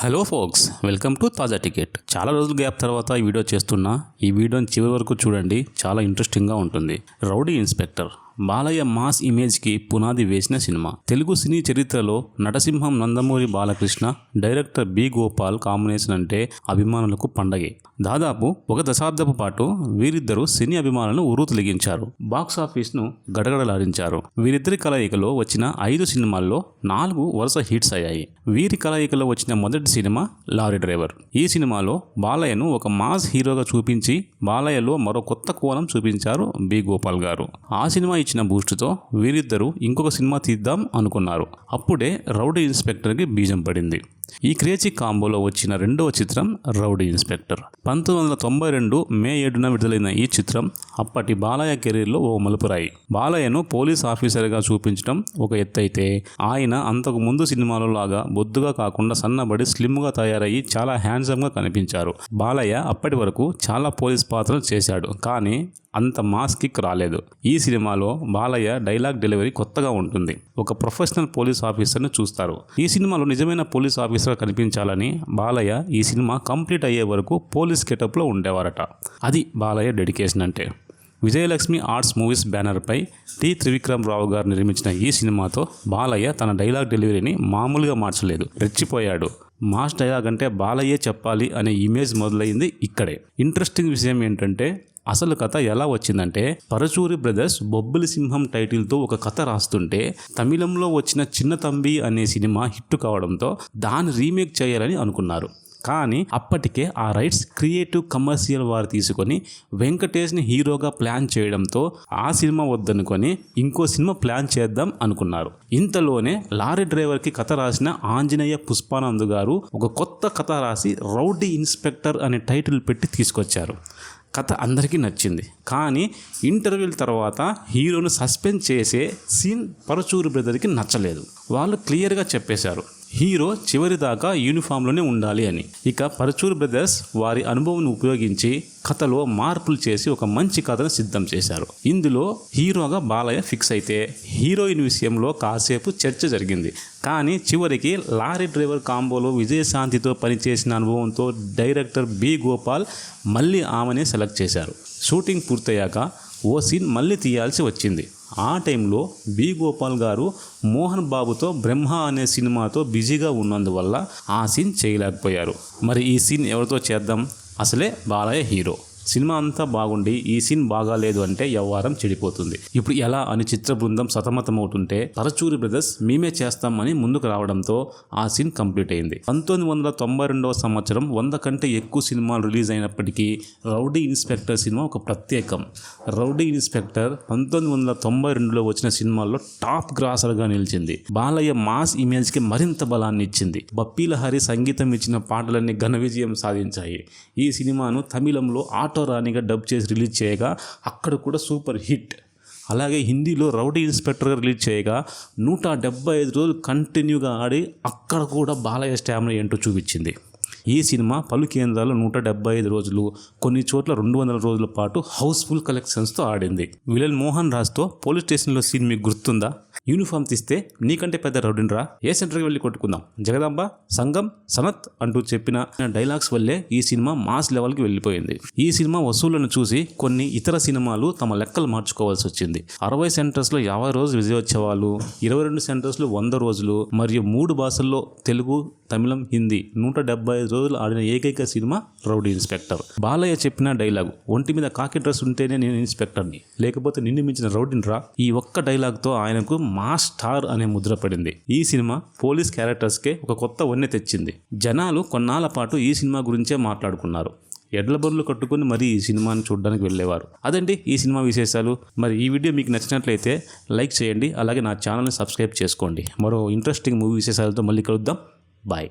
Hello folks, welcome to తాజా ticket. చాలా రోజుల గ్యాప్ తర్వాత ఈ వీడియో చేస్తున్నా. ఈ వీడియోని చివరి వరకు చూడండి, చాలా ఇంట్రెస్టింగ్గా ఉంటుంది. రౌడీ ఇన్స్పెక్టర్ బాలయ్య మాస్ ఇమేజ్కి పునాది వేసిన సినిమా. తెలుగు సినీ చరిత్రలో నటసింహం Nandamuri Balakrishna, director B Gopal combination అంటే అభిమానులకు పండగే. దాదాపు ఒక దశాబ్దపు పాటు వీరిద్దరూ సినీ అభిమానులను ఉర్రూతలిగించారు. బాక్సాఫీస్ను గడగడలాడించారు. వీరిద్దరి కలయికలో వచ్చిన 5 సినిమాల్లో 4 వరుస హిట్స్ అయ్యాయి. వీరి కలయికలో వచ్చిన మొదటి సినిమా లారీ డ్రైవర్. ఈ సినిమాలో బాలయ్యను ఒక మాస్ హీరోగా చూపించి బాలయ్యలో మరో కొత్త కోణం చూపించారు బి గోపాల్ గారు. ఆ సినిమా ఇచ్చిన బూస్ట్తో వీరిద్దరూ ఇంకొక సినిమా తీద్దాం అనుకున్నారు. అప్పుడే రౌడీ ఇన్స్పెక్టర్కి బీజం పడింది. ఈ క్రేజీ కాంబోలో వచ్చిన రెండవ చిత్రం రౌడీ ఇన్స్పెక్టర్. 1992 మే 7న విడుదలైన ఈ చిత్రం అప్పటి బాలయ్య కెరీర్లో ఓ మలుపురాయి. బాలయ్యను పోలీస్ ఆఫీసర్గా చూపించడం ఒక ఎత్తైతే, ఆయన అంతకు ముందు సినిమాలో లాగా బొద్దుగా కాకుండా సన్నబడి స్లిమ్గా తయారయ్యి చాలా హ్యాండ్సమ్గా కనిపించారు. బాలయ్య అప్పటి వరకు చాలా పోలీస్ పాత్రలు చేశాడు, కానీ అంత మాస్ కిక్ రాలేదు. ఈ సినిమాలో బాలయ్య డైలాగ్ డెలివరీ కొత్తగా ఉంటుంది. ఒక ప్రొఫెషనల్ పోలీస్ ఆఫీసర్ని చూస్తారు. ఈ సినిమాలో నిజమైన పోలీస్ ఆఫీసర్ కనిపించాలని బాలయ్య ఈ సినిమా కంప్లీట్ అయ్యే వరకు పోలీస్ గెటప్లో ఉండేవారట. అది బాలయ్య డెడికేషన్ అంటే. విజయలక్ష్మి ఆర్ట్స్ మూవీస్ బ్యానర్పై టి త్రివిక్రమరావు గారు నిర్మించిన ఈ సినిమాతో బాలయ్య తన డైలాగ్ డెలివరీని మామూలుగా మార్చలేదు, రెచ్చిపోయాడు. మాస్ డైలాగ్ అంటే బాలయ్యే చెప్పాలి అనే ఇమేజ్ మొదలైంది ఇక్కడే. ఇంట్రెస్టింగ్ విషయం ఏంటంటే, అసలు కథ ఎలా వచ్చిందంటే, పరచూరి బ్రదర్స్ బొబ్బిలి సింహం టైటిల్తో ఒక కథ రాస్తుంటే తమిళంలో వచ్చిన చిన్న తంబి అనే సినిమా హిట్ కావడంతో దాన్ని రీమేక్ చేయాలని అనుకున్నారు. కానీ అప్పటికే ఆ రైట్స్ క్రియేటివ్ కమర్షియల్ వారు తీసుకొని వెంకటేష్ని హీరోగా ప్లాన్ చేయడంతో ఆ సినిమా వద్దనుకొని ఇంకో సినిమా ప్లాన్ చేద్దాం అనుకున్నారు. ఇంతలోనే లారీ డ్రైవర్కి కథ రాసిన ఆంజనేయ పుష్పానంద్ గారు ఒక కొత్త కథ రాసి రౌడీ ఇన్స్పెక్టర్ అనే టైటిల్ పెట్టి తీసుకొచ్చారు. కథ అందరికీ నచ్చింది, కానీ ఇంటర్వ్యూల తర్వాత హీరోను సస్పెండ్ చేసే సీన్ పరచూరి బ్రదర్కి నచ్చలేదు. వాళ్ళు క్లియర్గా చెప్పేశారు, హీరో చివరి దాకా యూనిఫామ్లోనే ఉండాలి అని. ఇక పరచూరి బ్రదర్స్ వారి అనుభవం ఉపయోగించి కథలో మార్పులు చేసి ఒక మంచి కథను సిద్ధం చేశారు. ఇందులో హీరోగా బాలయ్య ఫిక్స్ అయితే హీరోయిన్ విషయంలో కాసేపు చర్చ జరిగింది. కానీ చివరికి లారీ డ్రైవర్ కాంబోలో విజయశాంతితో పనిచేసిన అనుభవంతో డైరెక్టర్ బి గోపాల్ మళ్ళీ ఆమెనే సెలెక్ట్ చేశారు. షూటింగ్ పూర్తయ్యాక ఓ సీన్ మళ్ళీ తీయాల్సి వచ్చింది. ఆ టైంలో బి గోపాల్ గారు మోహన్ బాబుతో బ్రహ్మ అనే సినిమాతో బిజీగా ఉన్నందువల్ల ఆ సీన్ చేయలేకపోయారు. మరి ఈ సీన్ ఎవరితో చేద్దాం? అసలే బాలయ్య హీరో. సినిమా అంతా బాగుండి ఈ సీన్ బాగాలేదు అంటే వ్యవహారం చెడిపోతుంది. ఇప్పుడు ఎలా అని చిత్ర బృందం సతమతమవుతుంటే పరచూరి బ్రదర్స్ మేమే చేస్తామని ముందుకు రావడంతో ఆ సీన్ కంప్లీట్ అయింది. 1992 సంవత్సరం 100 కంటే ఎక్కువ సినిమాలు రిలీజ్ అయినప్పటికీ రౌడీ ఇన్స్పెక్టర్ సినిమా ఒక ప్రత్యేకం. రౌడీ ఇన్స్పెక్టర్ 1992లో వచ్చిన సినిమాల్లో టాప్ గ్రాసర్గా నిలిచింది. బాలయ్య మాస్ ఇమేజ్కి మరింత బలాన్ని ఇచ్చింది. బప్పీలహరి సంగీతం ఇచ్చిన పాటలన్నీ ఘన విజయం సాధించాయి. ఈ సినిమాను తమిళంలో ఆటో రాణిగా డబ్ చేసి రిలీజ్ చేయగా అక్కడ కూడా సూపర్ హిట్. అలాగే హిందీలో రౌడీ ఇన్స్పెక్టర్గా రిలీజ్ చేయగా 175 రోజులు కంటిన్యూగా ఆడి అక్కడ కూడా బాలయ్య స్టామినా ఏంటో చూపించింది. ఈ సినిమా పలు కేంద్రాల్లో 175 రోజులు, కొన్ని చోట్ల 200 రోజుల పాటు హౌస్ఫుల్ కలెక్షన్స్తో ఆడింది. విలన్ మోహన్ రాజ్తో పోలీస్ స్టేషన్లో సీన్ మీకు గుర్తుందా? యూనిఫామ్ తీస్తే నీకంటే పెద్ద రౌడీన్రా, ఏ సెంటర్కి వెళ్ళి కొట్టుకుందాం, జగదాంబ, సంగం, సనత్ అంటూ చెప్పిన డైలాగ్స్ వల్లే ఈ సినిమా మాస్ లెవెల్కి వెళ్ళిపోయింది. ఈ సినిమా వసూళ్లను చూసి కొన్ని ఇతర సినిమాలు తమ లెక్కలు మార్చుకోవాల్సి వచ్చింది. 60 సెంటర్స్లో 50 రోజులు విజయోత్సవాలు, 22 సెంటర్స్లో 100 రోజులు మరియు 3 భాషల్లో తెలుగు, తమిళం, హిందీ 175 రోజులు ఆడిన ఏకైక సినిమా రౌడీ ఇన్స్పెక్టర్. బాలయ్య చెప్పిన డైలాగ్, ఒంటి మీద కాకి డ్రెస్ ఉంటేనే నేను ఇన్స్పెక్టర్ని, లేకపోతే నిన్ను మించిన రౌడీని రా, ఈ ఒక్క డైలాగ్తో ఆయనకు మాస్ స్టార్ అనే ముద్ర పడింది. ఈ సినిమా పోలీస్ క్యారెక్టర్స్కే ఒక కొత్త వన్నె తెచ్చింది. జనాలు కొన్నాళ్ల పాటు ఈ సినిమా గురించే మాట్లాడుకున్నారు. ఎడ్ల బండ్లు కట్టుకుని మరీ ఈ సినిమాని చూడడానికి వెళ్ళేవారు. అదండి ఈ సినిమా విశేషాలు. మరి ఈ వీడియో మీకు నచ్చినట్లయితే లైక్ చేయండి, అలాగే నా ఛానల్ని సబ్స్క్రైబ్ చేసుకోండి. మరో ఇంట్రెస్టింగ్ మూవీ విశేషాలతో మళ్ళీ కలుద్దాం. బాయ్.